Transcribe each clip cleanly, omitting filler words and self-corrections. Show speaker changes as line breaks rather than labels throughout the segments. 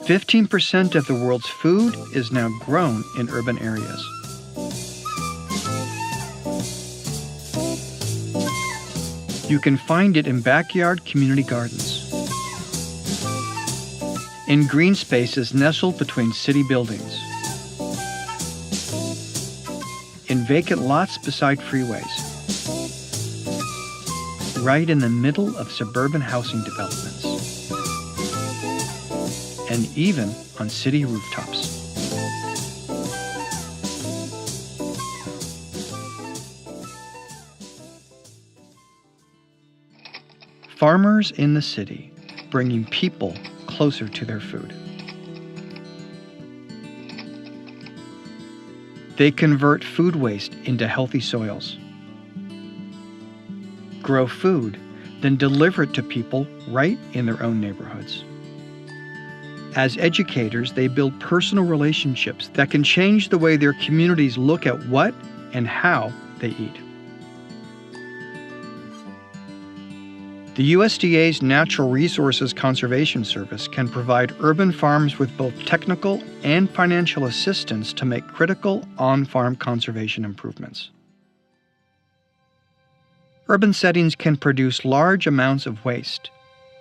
15% of the world's food is now grown in urban areas. You can find it in backyard community gardens, in green spaces nestled between city buildings, in vacant lots beside freeways, right in the middle of suburban housing developments, and even on city rooftops. Farmers in the city, bringing people closer to their food. They convert food waste into healthy soils, grow food, then deliver it to people right in their own neighborhoods. As educators, they build personal relationships that can change the way their communities look at what and how they eat. The USDA's Natural Resources Conservation Service can provide urban farms with both technical and financial assistance to make critical on-farm conservation improvements. Urban settings can produce large amounts of waste.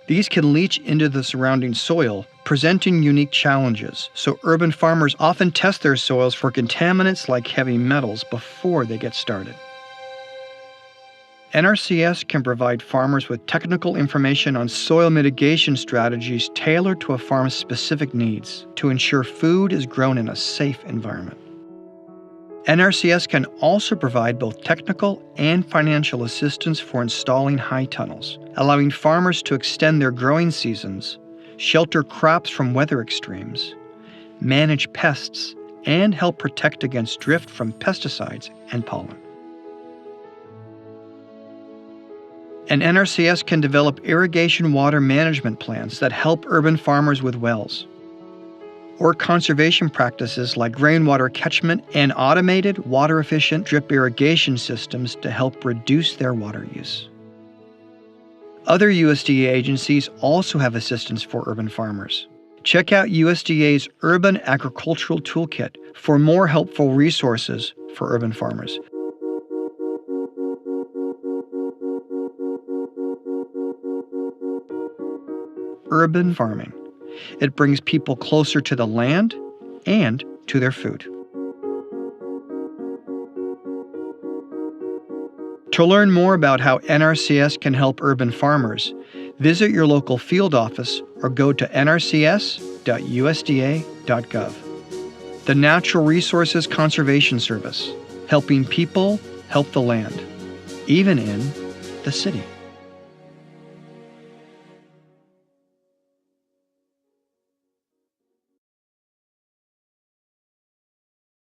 These can leach into the surrounding soil, presenting unique challenges, so urban farmers often test their soils for contaminants like heavy metals before they get started. NRCS can provide farmers with technical information on soil mitigation strategies tailored to a farm's specific needs to ensure food is grown in a safe environment. NRCS can also provide both technical and financial assistance for installing high tunnels, allowing farmers to extend their growing seasons, shelter crops from weather extremes, manage pests, and help protect against drift from pesticides and pollen. And NRCS can develop irrigation water management plans that help urban farmers with wells, or conservation practices like rainwater catchment and automated water-efficient drip irrigation systems to help reduce their water use. Other USDA agencies also have assistance for urban farmers. Check out USDA's Urban Agricultural Toolkit for more helpful resources for urban farmers. Urban farming. It brings people closer to the land and to their food. To learn more about how NRCS can help urban farmers, visit your local field office or go to nrcs.usda.gov. The Natural Resources Conservation Service, helping people help the land, even in the city.